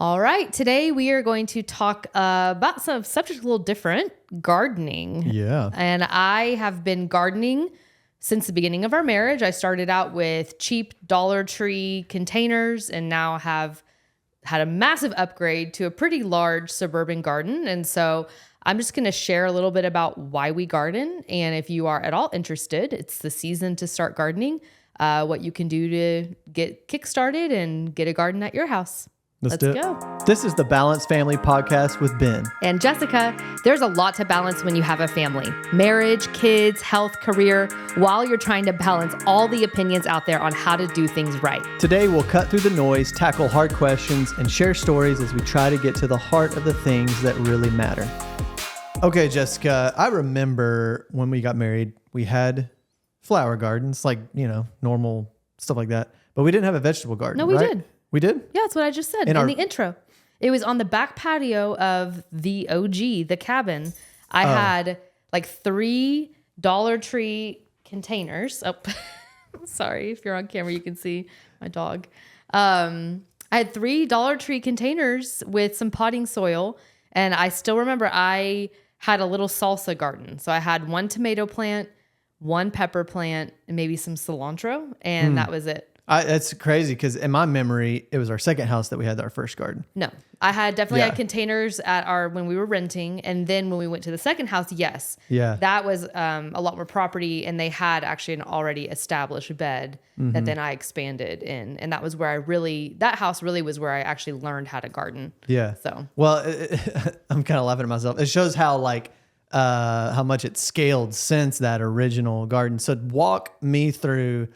All right. Today we are going to talk about some subject a little different, gardening. Yeah. And I have been gardening since the beginning of our marriage. I started out with cheap Dollar Tree containers and now have had a massive upgrade to a pretty large suburban garden. And so I'm just going to share a little bit about why we garden. And if you are at all interested, it's the season to start gardening, what you can do to get kickstarted and get a garden at your house. Let's go. This is the Balanced Family Podcast with Ben. And Jessica. There's a lot to balance when you have a family. Marriage, kids, health, career, while you're trying to balance all the opinions out there on how to do things right. Today, we'll cut through the noise, tackle hard questions, and share stories as we try to get to the heart of the things that really matter. Okay, Jessica, I remember when we got married, we had flower gardens, like, normal stuff like that. But we didn't have a vegetable garden, No, we right? did. We did? Yeah, that's what I just said in the intro. It was on the back patio of the OG, the cabin. I had like 3 Dollar Tree containers. Oh, sorry. If you're on camera, you can see my dog. I had 3 Dollar Tree containers with some potting soil. And I still remember I had a little salsa garden. So I had 1 tomato plant, 1 pepper plant, and maybe some cilantro. And that was it. That's crazy because in my memory, it was our second house that we had our first garden. No, I had definitely had containers at when we were renting. And then when we went to the second house, yes. Yeah. That was a lot more property. And they had actually an already established bed that then I expanded in. And that was where that house really was where I actually learned how to garden. Yeah. So. Well, I'm kind of laughing at myself. It shows how much it's scaled since that original garden. So walk me through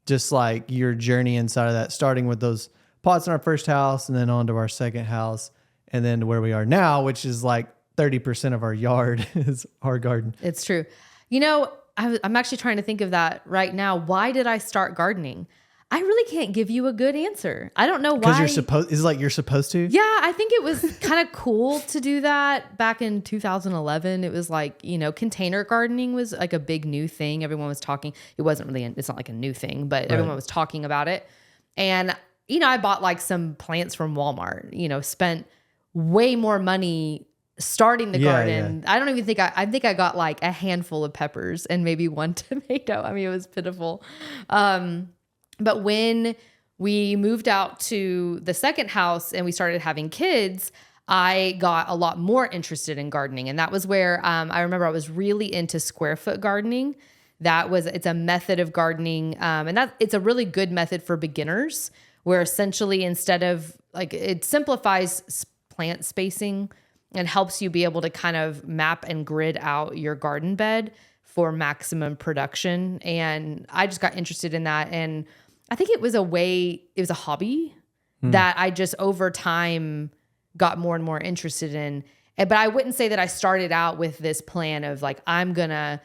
just like your journey inside of that, starting with those pots in our first house and then on to our second house and then to where we are now, which is like 30% of our yard is our garden. It's true. I'm actually trying to think of that right now. Why did I start gardening? I really can't give you a good answer. I don't know why. Because you're supposed to? Yeah, I think it was kind of cool to do that back in 2011. It was like, container gardening was like a big new thing. Everyone was talking. It's not like a new thing, but everyone was talking about it. And, I bought like some plants from Walmart, spent way more money starting the garden. Yeah. I don't even think I think I got like a handful of peppers and maybe 1 tomato. I mean, it was pitiful. But when we moved out to the second house and we started having kids, I got a lot more interested in gardening. And that was where I remember I was really into square foot gardening. It's a method of gardening. And it's a really good method for beginners where essentially instead of it simplifies plant spacing and helps you be able to kind of map and grid out your garden bed for maximum production. And I just got interested in that. And I think it was a hobby that I just over time got more and more interested in. But I wouldn't say that I started out with this plan of like, I'm going to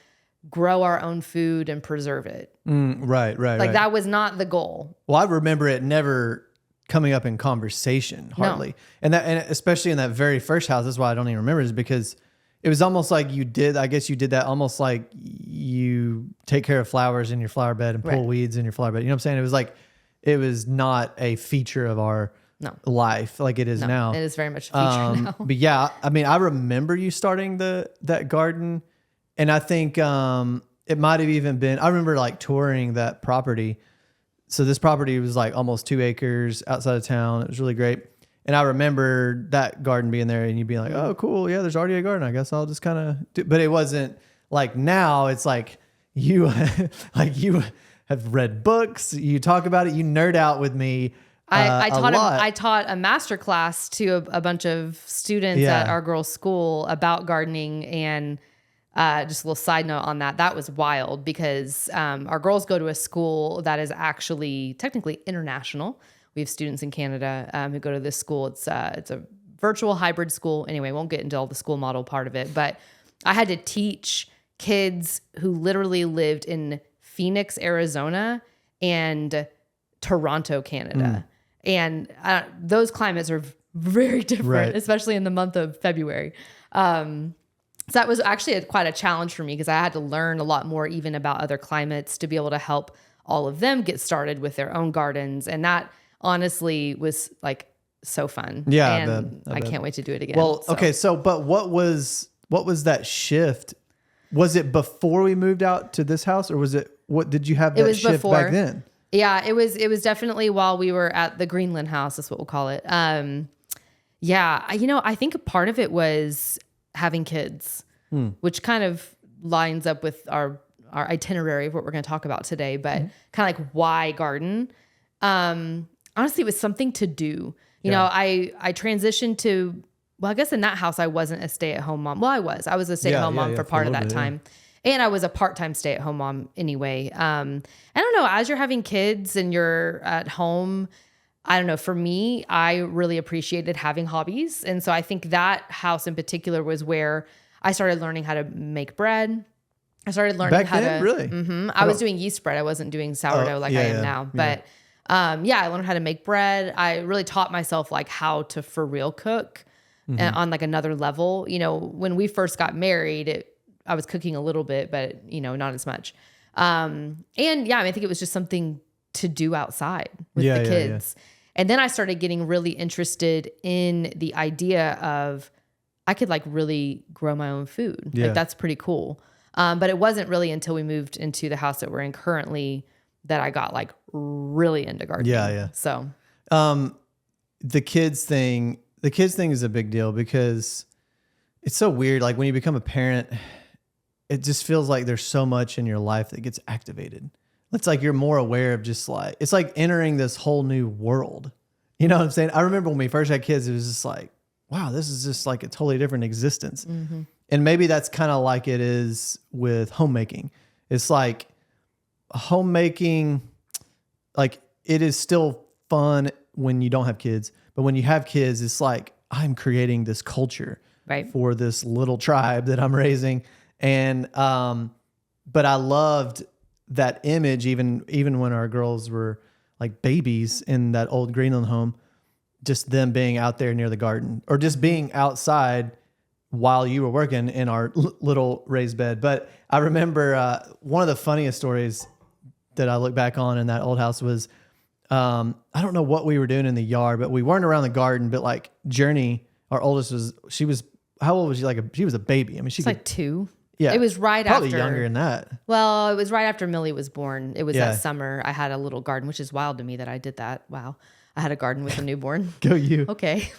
grow our own food and preserve it. Right. That was not the goal. Well, I remember it never coming up in conversation hardly. No. And especially in that very first house, that's why I don't even remember, is because it was almost like you did that almost like you take care of flowers in your flower bed and pull weeds in your flower bed. You know what I'm saying? It was like, it was not a feature of our life like it is now. It is very much a feature now. But yeah, I mean, I remember you starting that garden, and I think it might have even been, I remember like touring that property. So this property was like almost 2 acres outside of town. It was really great. And I remember that garden being there and you being like, oh, cool. Yeah, there's already a garden. I guess I'll just kind of do. But it wasn't like now. It's like you have read books. You talk about it. You nerd out with me. I taught a master class to a bunch of students at our girls' school about gardening. And just a little side note on that. That was wild because our girls go to a school that is actually technically international. We have students in Canada who go to this school. It's a virtual hybrid school. Anyway, won't get into all the school model part of it. But I had to teach kids who literally lived in Phoenix, Arizona, and Toronto, Canada. And those climates are very different, especially in the month of February. So that was actually quite a challenge for me because I had to learn a lot more even about other climates to be able to help all of them get started with their own gardens. And that honestly was like so fun. Yeah, and I bet. can't wait to do it again. Well, okay, but what was that shift? Was it before we moved out to this house, or was it what did you have that shift before. back then? Yeah, it was definitely while we were at the Greenland house, is what we'll call it. Yeah, I think a part of it was having kids, which kind of lines up with our itinerary of what we're going to talk about today, but kind of like why garden. Honestly, it was something to do. You know, I transitioned to, well, I guess in that house, I wasn't a stay-at-home mom. Well, I was a stay-at-home mom for part of that time. And I was a part-time stay-at-home mom anyway. I don't know, as you're having kids and you're at home, I don't know, for me, I really appreciated having hobbies. And so I think that house in particular was where I started learning how to make bread. I started learning back how then, to really. I was doing yeast bread. I wasn't doing sourdough I am now. But I learned how to make bread. I really taught myself like how to for real cook on like another level. You know, when we first got married, I was cooking a little bit, but not as much. I think it was just something to do outside with the kids. Yeah. And then I started getting really interested in the idea of I could like really grow my own food. Yeah. Like that's pretty cool. But it wasn't really until we moved into the house that we're in currently that I got like really into gardening. Yeah. So, the kids thing is a big deal because it's so weird. Like when you become a parent, it just feels like there's so much in your life that gets activated. It's like you're more aware of just like, it's like entering this whole new world. You know what I'm saying? I remember when we first had kids, it was just like, wow, this is just like a totally different existence. Mm-hmm. And maybe that's kind of like it is with homemaking. It's like homemaking, like it is still fun when you don't have kids, but when you have kids, it's like I'm creating this culture for this little tribe that I'm raising. And, but I loved that image, even when our girls were like babies in that old Greenland home, just them being out there near the garden or just being outside while you were working in our little raised bed. But I remember, one of the funniest stories that I look back on in that old house was, I don't know what we were doing in the yard, but we weren't around the garden, but like Journey, our oldest how old was she? She was a baby. I mean, she was like 2. Yeah. It was probably after. Younger than that. Well, it was right after Millie was born. It was that summer. I had a little garden, which is wild to me that I did that. Wow. I had a garden with a newborn. Go you. Okay.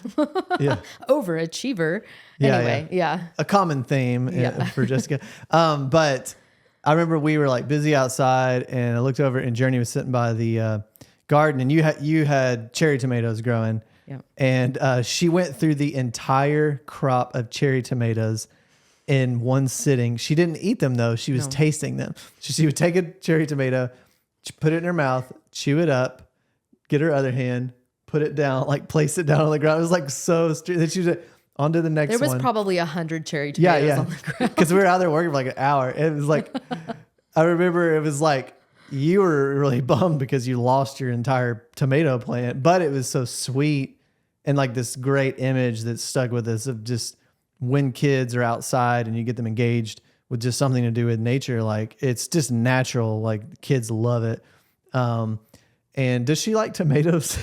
Yeah. Overachiever. Anyway, yeah. A common theme for Jessica. But I remember we were like busy outside and I looked over and Journey was sitting by the garden and you had cherry tomatoes growing. Yeah. And she went through the entire crop of cherry tomatoes in one sitting. She didn't eat them though. She was tasting them. She would take a cherry tomato, put it in her mouth, chew it up, get her other hand, put it down, like place it down on the ground. It was like so straight. Then she was on to the next one. There was probably 100 cherry tomatoes on the ground. Because we were out there working for like an hour. It was like, I remember it was like, you were really bummed because you lost your entire tomato plant, but it was so sweet and like this great image that stuck with us of just when kids are outside and you get them engaged with just something to do with nature, like it's just natural. Like kids love it. And does she like tomatoes?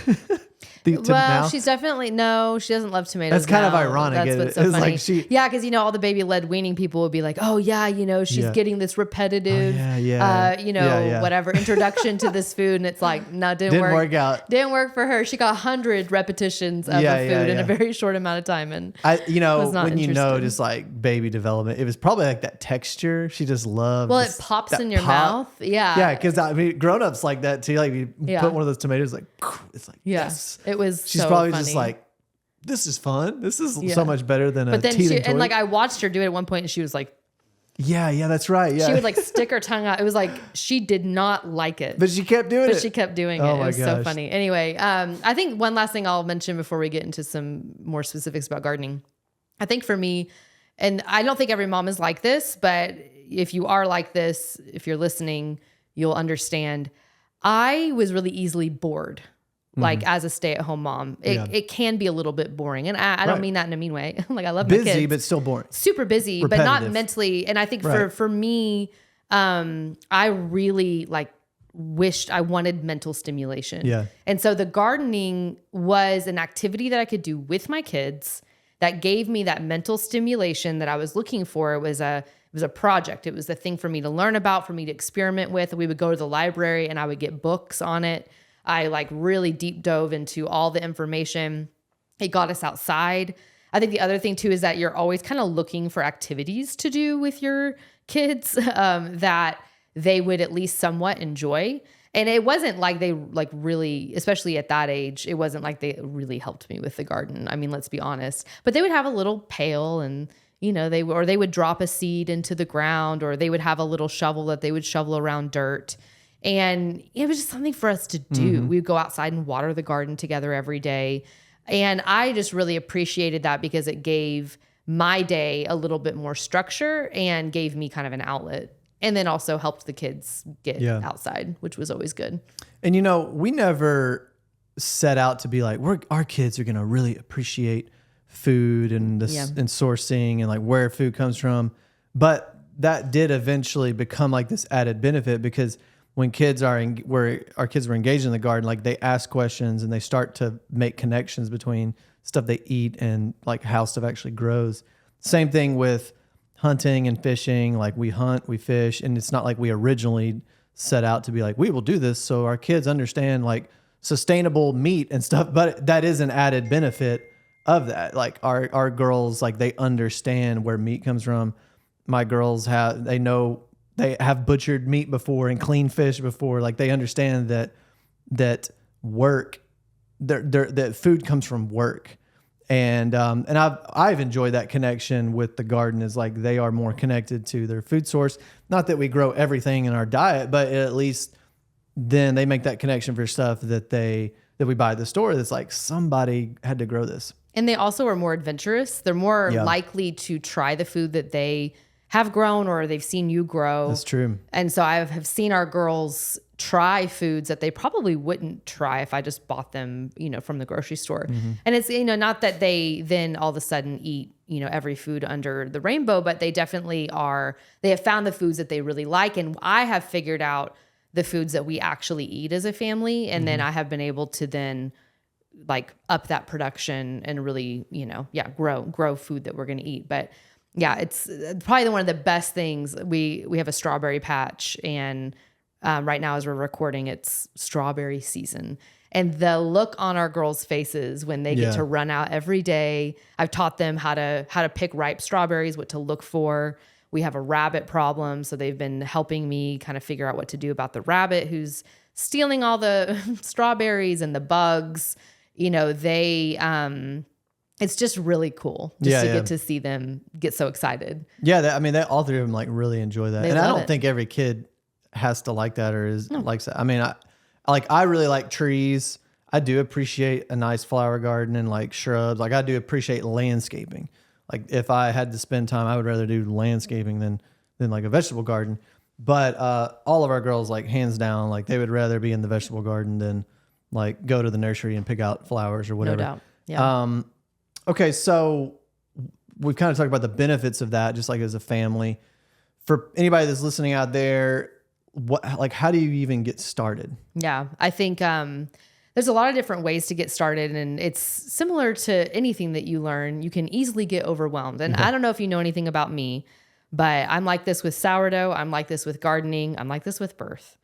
She's definitely, no, she doesn't love tomatoes. That's kind of ironic. That's what's so funny. Like because all the baby led weaning people would be like, oh yeah, she's getting this repetitive, whatever introduction to this food, and it's like, no, didn't work out. Didn't work for her. She got 100 repetitions of the food in a very short amount of time, and when just like baby development, it was probably like that texture. She just loved. Well, it pops in your mouth. Yeah, because I mean, grown-ups like that too. Like you put one of those tomatoes, like it's like yes. She's probably funny. Just like, this is fun. This is so much better than a teething toy. And like I watched her do it at one point and she was like, yeah, that's right. Yeah. She would like stick her tongue out. It was like, she did not like it. But she kept doing it. But she kept doing it. It was so funny. Anyway, I think one last thing I'll mention before we get into some more specifics about gardening. I think for me, and I don't think every mom is like this, but if you are like this, if you're listening, you'll understand. I was really easily bored. Like as a stay-at-home mom, it can be a little bit boring, and I don't mean that in a mean way. Like I love my kids, busy but still boring, super busy, repetitive. But not mentally. And I think for me, I really like wished I wanted mental stimulation. Yeah. And so the gardening was an activity that I could do with my kids that gave me that mental stimulation that I was looking for. It was a project. It was a thing for me to learn about, for me to experiment with. We would go to the library and I would get books on it. I like really deep dove into all the information. It got us outside. I think the other thing too is that you're always kind of looking for activities to do with your kids that they would at least somewhat enjoy. And it wasn't like they like really, especially at that age, it wasn't like they really helped me with the garden. I mean, let's be honest. But they would have a little pail and, you know, they would drop a seed into the ground, or they would have a little shovel that they would shovel around dirt. And it was just something for us to do. We would go outside and water the garden together every day. And I just really appreciated that because it gave my day a little bit more structure and gave me kind of an outlet. And then also helped the kids get outside, which was always good. And, you know, we never set out to be like, our kids are going to really appreciate food and and sourcing and like where food comes from. But that did eventually become like this added benefit, because when where our kids were engaged in the garden, like they ask questions and they start to make connections between stuff they eat and like how stuff actually grows. Same thing with hunting and fishing. Like we hunt, we fish, and it's not like we originally set out to be like, we will do this so our kids understand like sustainable meat and stuff. But that is an added benefit of that. Like our girls, like they understand where meat comes from. My girls they have butchered meat before and cleaned fish before. Like they understand that work, that food comes from work. And I've enjoyed that connection with the garden, is like they are more connected to their food source. Not that we grow everything in our diet, but at least then they make that connection for stuff that we buy at the store. That's like somebody had to grow this. And they also are more adventurous. They're more likely to try the food that they have grown or they've seen you grow. That's true. And so I have seen our girls try foods that they probably wouldn't try if I just bought them, you know, from the grocery store. And it's, you know, not that they then all of a sudden eat, you know, every food under the rainbow, but they definitely they have found the foods that they really like. And I have figured out the foods that we actually eat as a family. And then I have been able to then like up that production and really, you know, grow food that we're going to eat. But yeah, it's probably one of the best things. We have a strawberry patch, and right now as we're recording, it's strawberry season. And the look on our girls' faces when they get to run out every day. I've taught them how to pick ripe strawberries, what to look for. We have a rabbit problem, so they've been helping me kind of figure out what to do about the rabbit who's stealing all the strawberries and the bugs. You know, it's just really cool to get to see them get so excited. Yeah, all three of them like really enjoy that. And I don't think every kid has to like that or likes that. I mean, I really like trees. I do appreciate a nice flower garden and like shrubs. Like I do appreciate landscaping. Like if I had to spend time, I would rather do landscaping than like a vegetable garden. But all of our girls, like hands down, like they would rather be in the vegetable garden than like go to the nursery and pick out flowers or whatever. No doubt. Yeah. Okay, so we've kind of talked about the benefits of that, just like as a family. For anybody that's listening out there, how do you even get started? Yeah, I think there's a lot of different ways to get started, and it's similar to anything that you learn. You can easily get overwhelmed. And I don't know if you know anything about me, but I'm like this with sourdough. I'm like this with gardening. I'm like this with birth.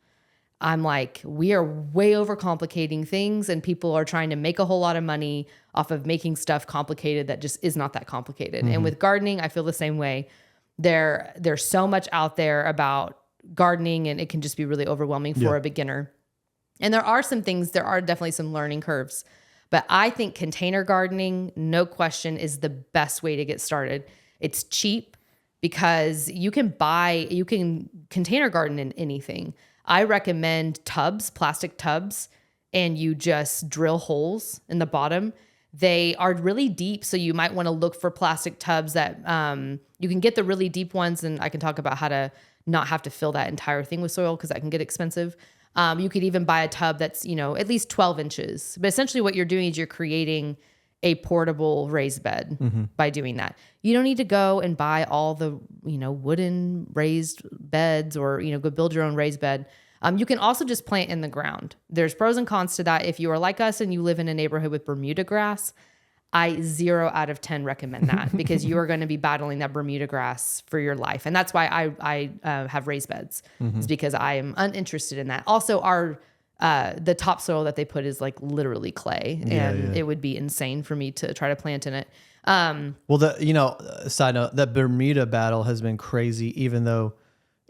I'm like, we are way overcomplicating things, and people are trying to make a whole lot of money off of making stuff complicated that just is not that complicated. And with gardening, I feel the same way. There's so much out there about gardening, and it can just be really overwhelming for a beginner. And there are definitely some learning curves. But I think container gardening, no question, is the best way to get started. It's cheap because you can container garden in anything. I recommend plastic tubs, and you just drill holes in the bottom. They are really deep, so you might want to look for plastic tubs that you can get the really deep ones, and I can talk about how to not have to fill that entire thing with soil because that can get expensive. You could even buy a tub that's, you know, at least 12 inches. But essentially what you're doing is you're creating a portable raised bed by doing that. You don't need to go and buy all the, you know, wooden raised beds or, you know, go build your own raised bed. You can also just plant in the ground. There's pros and cons to that. If you are like us and you live in a neighborhood with Bermuda grass, I 0 out of 10 recommend that because you are going to be battling that Bermuda grass for your life. And that's why I have raised beds. It's because I am uninterested in that. Also, the topsoil that they put is like literally clay, and it would be insane for me to try to plant in it. Well, side note, that Bermuda battle has been crazy, even though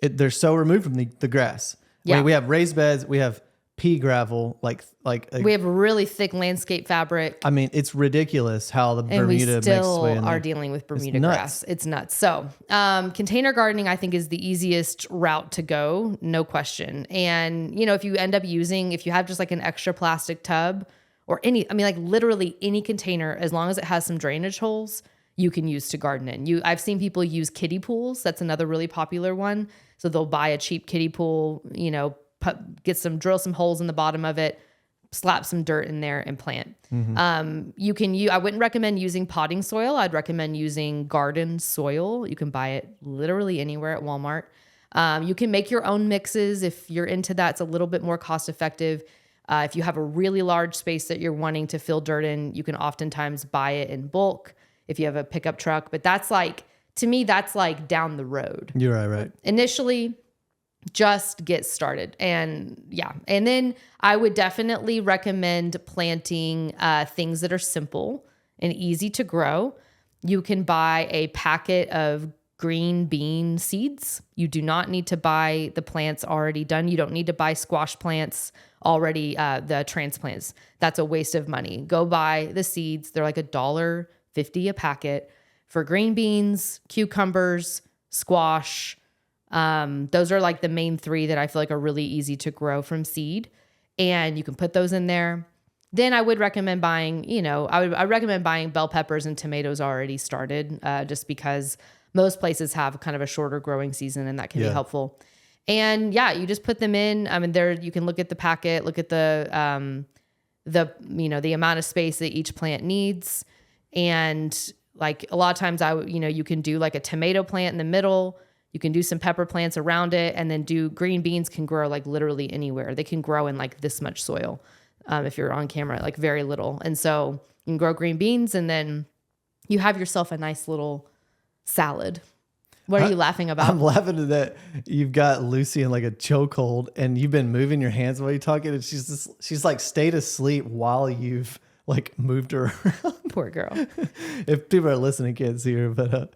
they're so removed from the grass. Yeah. I mean, we have raised beds, we have pea gravel, we have really thick landscape fabric. I mean, it's ridiculous how the Bermuda makes way in there. And we still are there. dealing with Bermuda grass. It's nuts. So container gardening, I think, is the easiest route to go, no question. And, if you end up if you have just like an extra plastic tub or literally any container, as long as it has some drainage holes, you can use to garden in. I've seen people use kiddie pools. That's another really popular one. So they'll buy a cheap kiddie pool, drill some holes in the bottom of it, slap some dirt in there and plant. I wouldn't recommend using potting soil. I'd recommend using garden soil. You can buy it literally anywhere at Walmart. You can make your own mixes. If you're into that, it's a little bit more cost effective. If you have a really large space that you're wanting to fill dirt in, you can oftentimes buy it in bulk if you have a pickup truck. But to me, that's like down the road. You're right. Initially, just get started. And then I would definitely recommend planting things that are simple and easy to grow. You can buy a packet of green bean seeds. You do not need to buy the plants already done. You don't need to buy squash plants already, the transplants. That's a waste of money. Go buy the seeds. They're like $1.50 a packet for green beans, cucumbers, squash. Those are like the main 3 that I feel like are really easy to grow from seed, and you can put those in there. Then I would recommend buying, I recommend buying bell peppers and tomatoes already started, just because most places have kind of a shorter growing season, and that can be helpful. And you just put them in. I mean, you can look at the packet, look at the amount of space that each plant needs. And like a lot of times you can do like a tomato plant in the middle. You can do some pepper plants around it, and then green beans can grow like literally anywhere. They can grow in like this much soil. If you're on camera, like very little. And so you can grow green beans, and then you have yourself a nice little salad. What are you laughing about? I'm laughing at that. You've got Lucy in like a chokehold, and you've been moving your hands while you're talking, and she's like stayed asleep while you've like moved her around. Poor girl. If people are listening, can't see her, but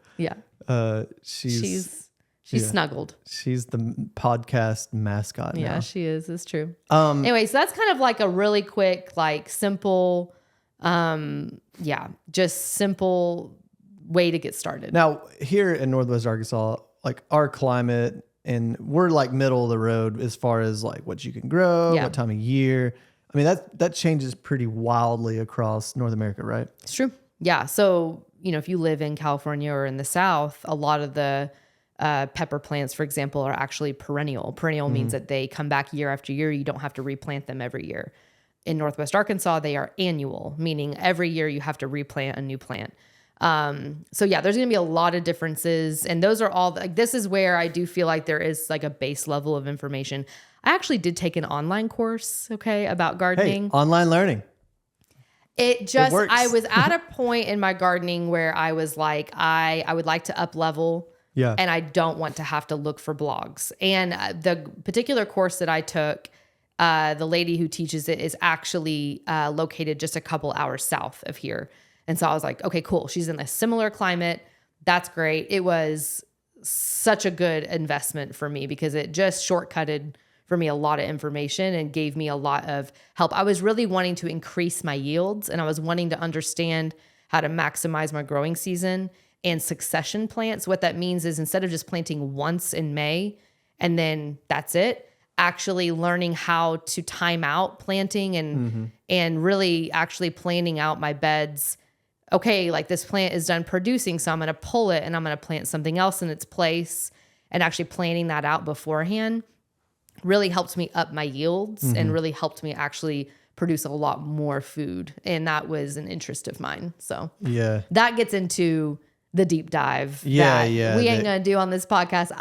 she's snuggled. She's the podcast mascot now. Yeah, she is. It's true. Anyway, so that's kind of like a really quick, like simple, just simple way to get started. Now, here in Northwest Arkansas, like our climate, and we're like middle of the road as far as like what you can grow, what time of year. I mean, that changes pretty wildly across North America, right? It's true. Yeah. So, if you live in California or in the South, a lot of the pepper plants, for example, are actually perennial. Perennial means that they come back year after year. You don't have to replant them every year. In Northwest Arkansas, they are annual, meaning every year you have to replant a new plant. There's going to be a lot of differences, and those are all this is where I do feel like there is like a base level of information. I actually did take an online course, about gardening. Hey, online learning. It works. I was at a point in my gardening where I was like, I would like to up level. Yeah. And I don't want to have to look for blogs. And the particular course that I took, the lady who teaches it is actually located just a couple hours south of here. And so I was like, okay, cool. She's in a similar climate. That's great. It was such a good investment for me because it just shortcutted for me a lot of information and gave me a lot of help. I was really wanting to increase my yields, and I was wanting to understand how to maximize my growing season and succession plants. What that means is instead of just planting once in May and then that's it, actually learning how to time out planting and really actually planning out my beds. Okay, like this plant is done producing, so I'm going to pull it and I'm going to plant something else in its place, and actually planning that out beforehand really helped me up my yields and really helped me actually produce a lot more food. And that was an interest of mine. So that gets into the deep dive that we ain't going to do on this podcast.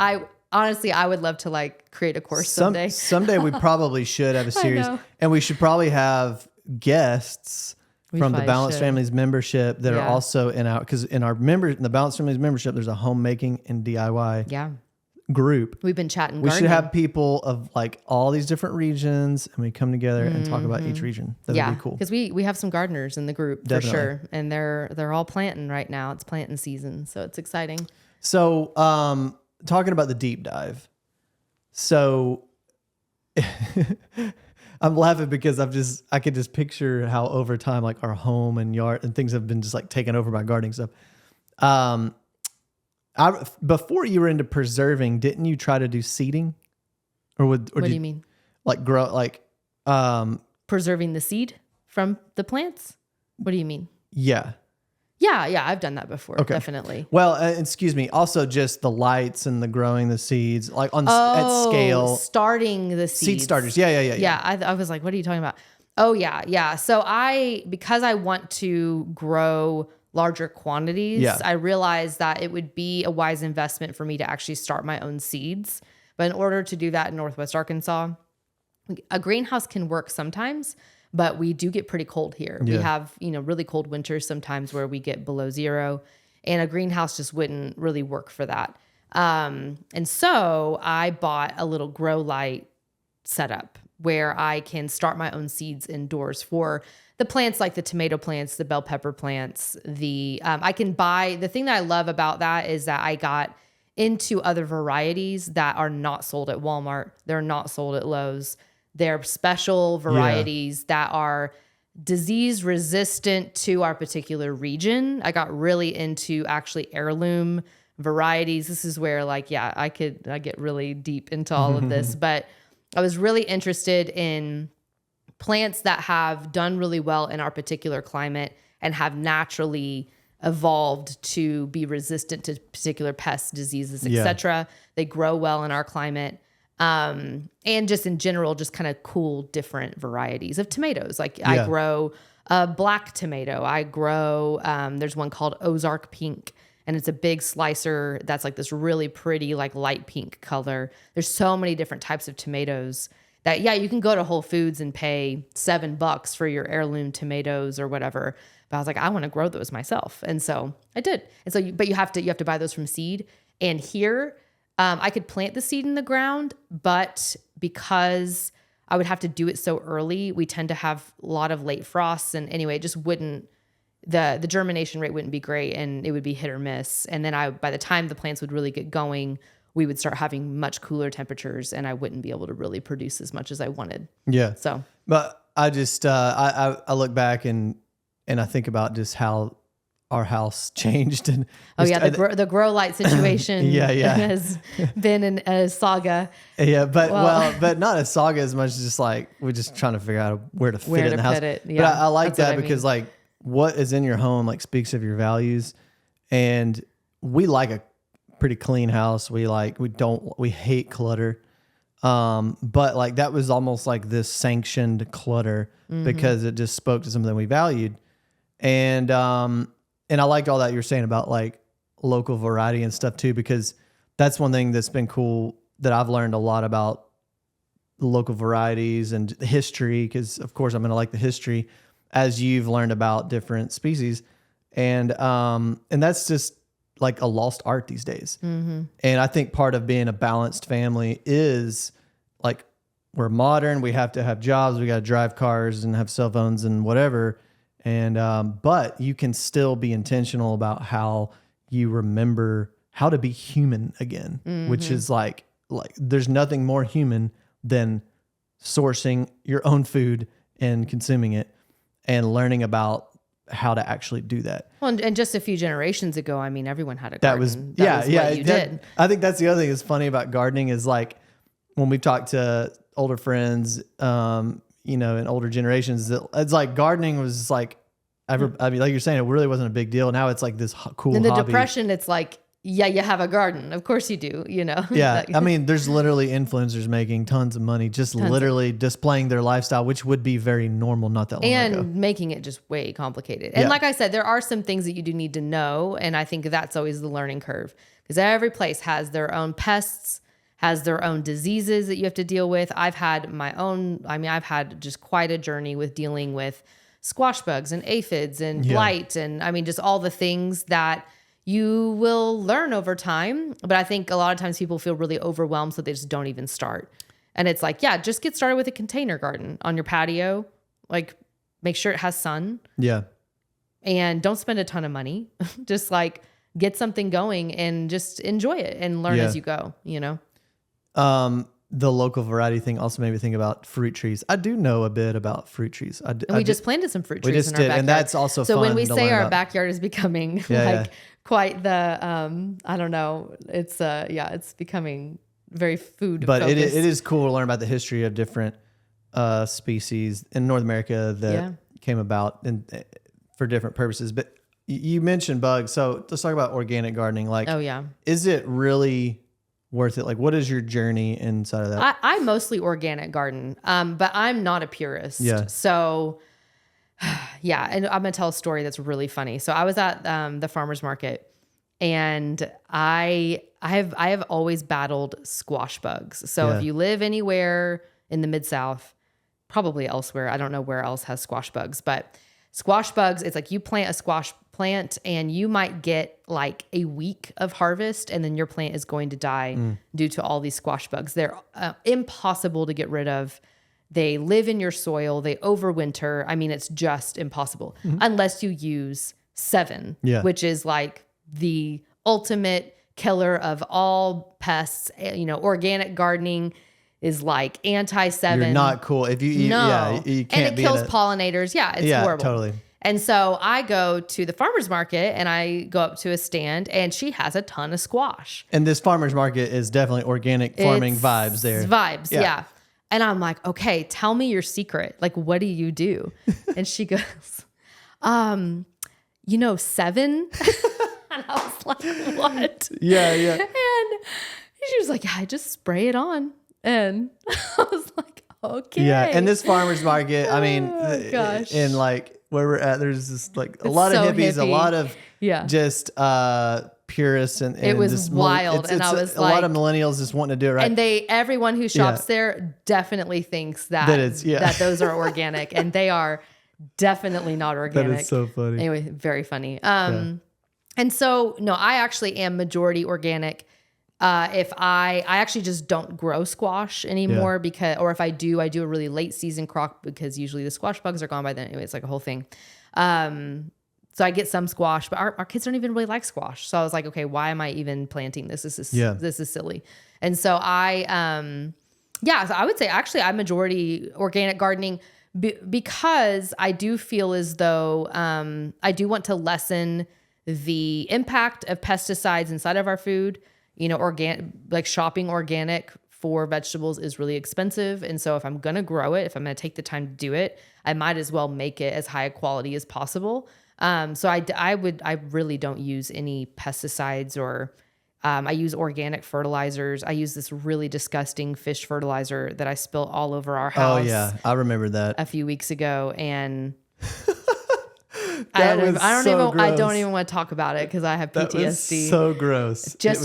honestly, I would love to like create a course someday. Someday we probably should have a series, and we should probably have guests from the Balanced Families membership that are also in our, because in the Balanced Families membership, there's a homemaking and DIY group. We've been chatting. We should have people of like all these different regions, and we come together and talk about each region. That would be cool. Because we have some gardeners in the group for sure, and they're all planting right now. It's planting season, so it's exciting. So, talking about the deep dive. So, I'm laughing because I could just picture how over time, like our home and yard and things have been just like taken over by gardening stuff. Before you were into preserving, didn't you try to do seeding? What do you mean? Like grow, like, preserving the seed from the plants? What do you mean? Yeah. Yeah, I've done that before. Okay. Definitely. Well, excuse me. Also, just the lights and the growing the seeds, like at scale. Starting the seeds. Seed starters. Yeah. Yeah, I was like, what are you talking about? Oh, yeah. So because I want to grow larger quantities, I realized that it would be a wise investment for me to actually start my own seeds. But in order to do that in Northwest Arkansas, a greenhouse can work sometimes, but we do get pretty cold here. Yeah. We have, really cold winters sometimes where we get below 0, and a greenhouse just wouldn't really work for that. And so I bought a little grow light setup where I can start my own seeds indoors for the plants, like the tomato plants, the bell pepper plants. I can buy, the thing that I love about that is that I got into other varieties that are not sold at Walmart. They're not sold at Lowe's. They're special varieties that are disease resistant to our particular region. I got really into actually heirloom varieties. This is where I get really deep into all of this, but I was really interested in plants that have done really well in our particular climate and have naturally evolved to be resistant to particular pests, diseases, etc. They grow well in our climate. And just in general, just kind of cool, different varieties of tomatoes. I grow a black tomato. I grow, there's one called Ozark Pink, and it's a big slicer that's like this really pretty, like light pink color. There's so many different types of tomatoes that, you can go to Whole Foods and pay $7 for your heirloom tomatoes or whatever. But I was like, I want to grow those myself. And so I did. And so, but you have to buy those from seed. And here, I could plant the seed in the ground, but because I would have to do it so early, we tend to have a lot of late frosts. And anyway, it just wouldn't, the germination rate wouldn't be great, and it would be hit or miss. And then by the time the plants would really get going, we would start having much cooler temperatures, and I wouldn't be able to really produce as much as I wanted. Yeah. So, but I just, I look back and I think about just how our house changed. And the grow light situation has been a saga. Yeah, but not a saga as much as just like we're just trying to figure out where to fit it in the house. Yeah, but I like that because like what is in your home like speaks of your values, and we like a pretty clean house. We hate clutter. But like that was almost like this sanctioned clutter because it just spoke to something we valued. And I liked all that you were saying about like local variety and stuff too, because that's one thing that's been cool that I've learned a lot about local varieties and history. Because of course I'm going to like the history as you've learned about different species, and that's just like a lost art these days. And I think part of being a balanced family is like we're modern. We have to have jobs. We got to drive cars and have cell phones and whatever. And, but you can still be intentional about how you remember how to be human again, which is like there's nothing more human than sourcing your own food and consuming it and learning about how to actually do that. Well, and just a few generations ago, I mean, everyone had a garden. That was what you did. I think that's the other thing that's funny about gardening is like when we've talked to older friends, in older generations, it's like gardening was like, I mean, like you're saying, it really wasn't a big deal. Now it's like this cool in the hobby. Depression, it's like, you have a garden. Of course you do, Yeah. I mean, there's literally influencers making tons of money, just literally displaying their lifestyle, which would be very normal not that long ago. And making it just way complicated. And like I said, there are some things that you do need to know. And I think that's always the learning curve because every place has their own pests has their own diseases that you have to deal with. I've had my own, I've had just quite a journey with dealing with squash bugs and aphids and blight. And just all the things that you will learn over time. But I think a lot of times people feel really overwhelmed, so they just don't even start. And it's like, yeah, just get started with a container garden on your patio. Like, make sure it has sun. Yeah. And don't spend a ton of money. Just like get something going and just enjoy it and learn as you go, The local variety thing also made me think about fruit trees. I do know a bit about fruit trees. We just planted some fruit trees in our backyard. And that's also so fun. when we to say learn our about. Backyard is becoming quite the I don't know. It's it's becoming very food But focused. it is cool to learn about the history of different species in North America that came about and for different purposes. But you mentioned bugs, so let's talk about organic gardening. Like, is it really worth it? Like, what is your journey inside of that? I mostly organic garden, but I'm not a purist. Yeah. So, and I'm gonna tell a story that's really funny. So I was at the farmer's market, and I have always battled squash bugs. So if you live anywhere in the Mid-South, probably elsewhere, I don't know where else has squash bugs, but squash bugs, it's like you plant a squash plant and you might get like a week of harvest and then your plant is going to die due to all these squash bugs. They're impossible to get rid of. They live in your soil. They overwinter. It's just impossible unless you use Sevin, which is like the ultimate killer of all pests. Organic gardening is like anti-Sevin. You're not cool. If you eat, you can't. And it kills pollinators. Yeah, it's horrible. Totally. And so I go to the farmer's market and I go up to a stand and she has a ton of squash. And this farmer's market is definitely organic farming vibes there. Vibes, yeah. And I'm like, okay, tell me your secret. Like, what do you do? And she goes, Sevin? And I was like, what? Yeah. And she was like, I just spray it on. And I was like, okay. Yeah. And this farmer's market, gosh. in like where we're at, there's just like a lot of hippies, hippie. a lot of just purists, and it was just wild. And I was a lot of millennials just wanting to do it right. And everyone who shops there definitely thinks that those are organic, and they are definitely not organic. That is so funny. Anyway, very funny. And so no, I actually am majority organic. If I actually just don't grow squash anymore or if I do a really late season crop because usually the squash bugs are gone by then. Anyway, it's like a whole thing. So I get some squash, but our kids don't even really like squash. So I was like, okay, why am I even planting this? This is silly. And so so I would say actually I'm majority organic gardening because I do feel as though, I do want to lessen the impact of pesticides inside of our food. Shopping organic for vegetables is really expensive. And so if I'm going to grow it, if I'm going to take the time to do it, I might as well make it as high a quality as possible. So I really don't use any pesticides or, I use organic fertilizers. I use this really disgusting fish fertilizer that I spilled all over our house. Oh yeah. I remember that a few weeks ago. And I don't even want to talk about it because I have PTSD. That was so gross. We're just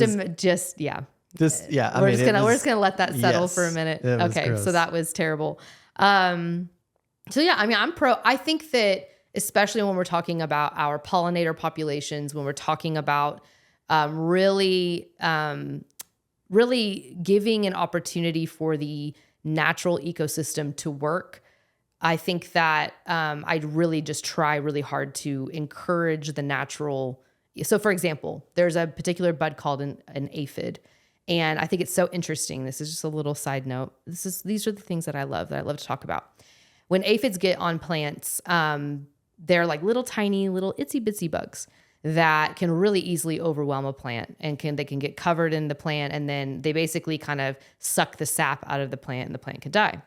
gonna let that settle for a minute. Okay, gross. So that was terrible. I'm pro. I think that especially when we're talking about our pollinator populations, when we're talking about really giving an opportunity for the natural ecosystem to work. I think that I'd really just try really hard to encourage the natural. So for example, there's a particular bud called an aphid. And I think it's so interesting. This is just a little side note. These are the things that I love to talk about. When aphids get on plants, they're like little tiny, little itsy bitsy bugs that can really easily overwhelm a plant and they can get covered in the plant. And then they basically kind of suck the sap out of the plant and the plant could die.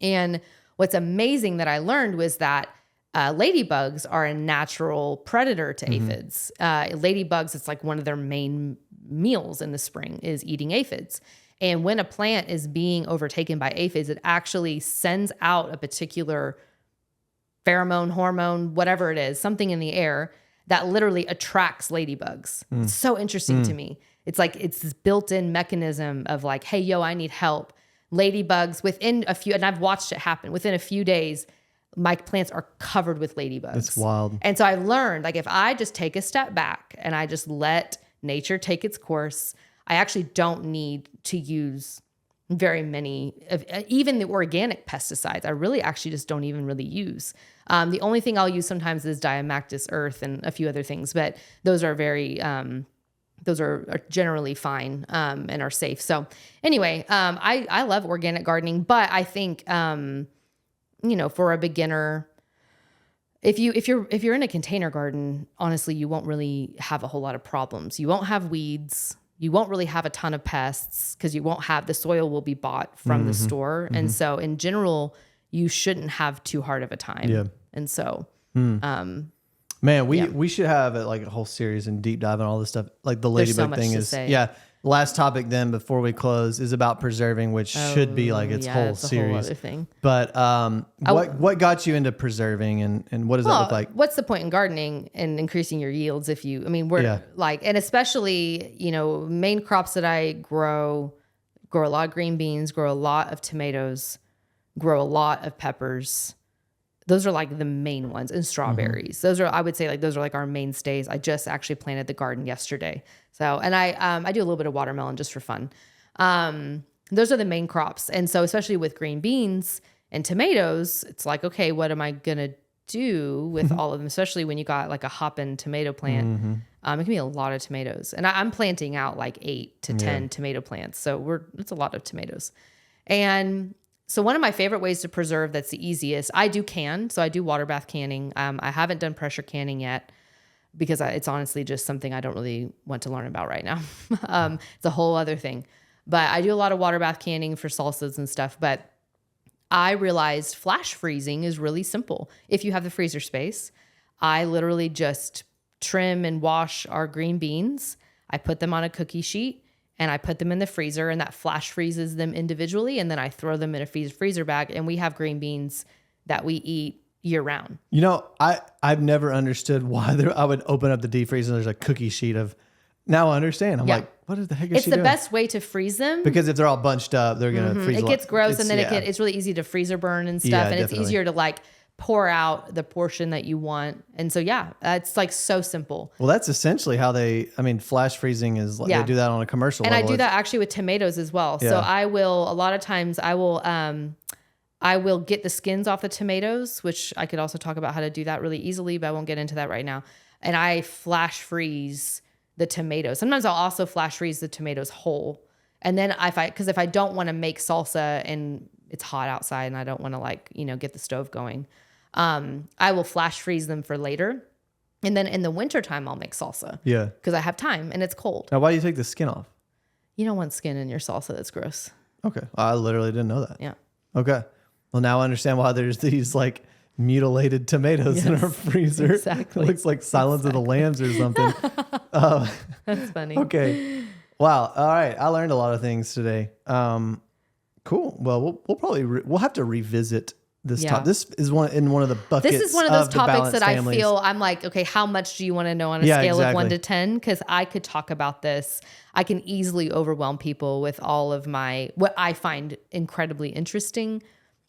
And what's amazing that I learned was that ladybugs are a natural predator to aphids. Ladybugs, it's like one of their main meals in the spring is eating aphids. And when a plant is being overtaken by aphids, it actually sends out a particular pheromone, hormone, whatever it is, something in the air that literally attracts ladybugs. It's so interesting to me. It's like it's this built-in mechanism of like, hey, yo, I need help. Ladybugs within a few, and I've watched it happen within a few days. My plants are covered with ladybugs. It's wild. And so I learned, like, if I just take a step back and I just let nature take its course, I actually don't need to use very many of even the organic pesticides. I really actually just don't even really use. The only thing I'll use sometimes is Diamactus earth and a few other things, but those are very, those are generally fine and are safe. So anyway, I love organic gardening, but I think, for a beginner, if you're in a container garden, honestly, you won't really have a whole lot of problems. You won't have weeds. You won't really have a ton of pests because you won't have the soil will be bought from the store. And so in general, you shouldn't have too hard of a time. Yeah. And so, man, we should have a whole series and deep dive on all this stuff. Like the There's so ladybug much thing to is, say. Last topic then before we close is about preserving, which should be like its whole it's a series. whole other thing. But what got you into preserving and what does that look like? What's the point in gardening and increasing your yields and especially, main crops that I grow a lot of green beans, grow a lot of tomatoes, grow a lot of peppers. Those are like the main ones, and strawberries. Those are, I would say, those are like our mainstays. I just actually planted the garden yesterday. So, and I do a little bit of watermelon just for fun. Those are the main crops. And so especially with green beans and tomatoes, it's like, okay, what am I going to do with all of them? Especially when you got like a hoppin' tomato plant. It can be a lot of tomatoes. And I'm planting out like 8 to 10 tomato plants. So it's a lot of tomatoes. And so one of my favorite ways to preserve that's the easiest, I do can. So I do water bath canning. I haven't done pressure canning yet because it's honestly just something I don't really want to learn about right now. It's a whole other thing. But I do a lot of water bath canning for salsas and stuff. But I realized flash freezing is really simple. If you have the freezer space, I literally just trim and wash our green beans. I put them on a cookie sheet. And I put them in the freezer, and that flash freezes them individually. And then I throw them in a freezer bag, and we have green beans that we eat year round. I've never understood why I would open up the deep freezer and there's a cookie sheet of. Now I understand. I'm like, what is the heck is it's she the doing? Best way to freeze them Because if they're all bunched up, they're gonna freeze. It gets gross, and then it's really easy to freezer burn and stuff, and definitely. It's easier to pour out the portion that you want. And so, it's so simple. Well, that's essentially how flash freezing is. They do that on a commercial and level. I do that actually with tomatoes as well. So a lot of times I will get the skins off the tomatoes, which I could also talk about how to do that really easily, but I won't get into that right now. And I flash freeze the tomatoes. Sometimes I'll also flash freeze the tomatoes whole. And then if I don't want to make salsa and it's hot outside and I don't want to get the stove going, I will flash freeze them for later. And then in the wintertime, I'll make salsa. Yeah. Because I have time and it's cold. Now, why do you take the skin off? You don't want skin in your salsa. That's gross. Okay. I literally didn't know that. Yeah. Okay. Well, now I understand why there's these mutilated tomatoes in our freezer. Exactly. It looks like Silence of the Lambs or something. That's funny. Okay. Wow. All right. I learned a lot of things today. Cool. Well, we'll probably we'll have to revisit this topic. This is one of the buckets. This is one of those topics that families. I feel I'm like, okay, how much do you want to know on a scale of 1 to 10? Because I could talk about this. I can easily overwhelm people with all of what I find incredibly interesting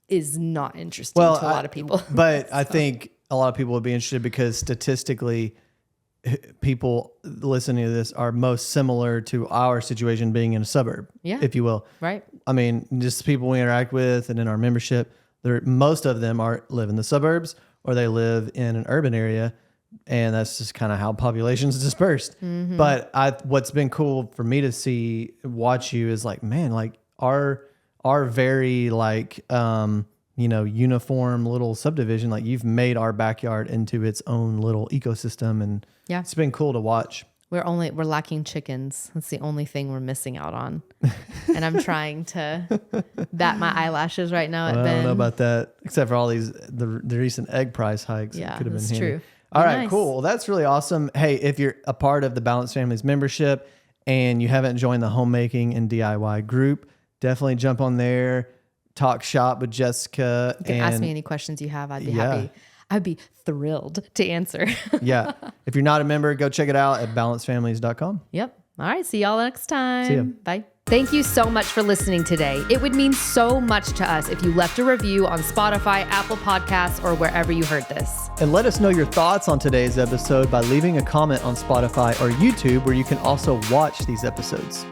is not interesting to a lot of people. But I think a lot of people would be interested because statistically, people listening to this are most similar to our situation being in a suburb, if you will. Right. I mean, just people we interact with and in our membership, most of them live in the suburbs or they live in an urban area. And that's just kind of how population's dispersed. Mm-hmm. But what's been cool for me to watch you is our very uniform little subdivision, you've made our backyard into its own little ecosystem. And it's been cool to watch. We're lacking chickens. That's the only thing we're missing out on. And I'm trying to bat my eyelashes right now at Ben. I don't know about that, except for all the recent egg price hikes. Yeah, could have that's been handy. true. All right, cool. Well, that's really awesome. Hey, if you're a part of the Balanced Families membership and you haven't joined the homemaking and DIY group, definitely jump on there, talk shop with Jessica. You can ask me any questions you have. I'd be happy. I'd be thrilled to answer. Yeah. If you're not a member, go check it out at balancefamilies.com. Yep. All right. See y'all next time. See ya. Bye. Thank you so much for listening today. It would mean so much to us if you left a review on Spotify, Apple Podcasts, or wherever you heard this. And let us know your thoughts on today's episode by leaving a comment on Spotify or YouTube, where you can also watch these episodes.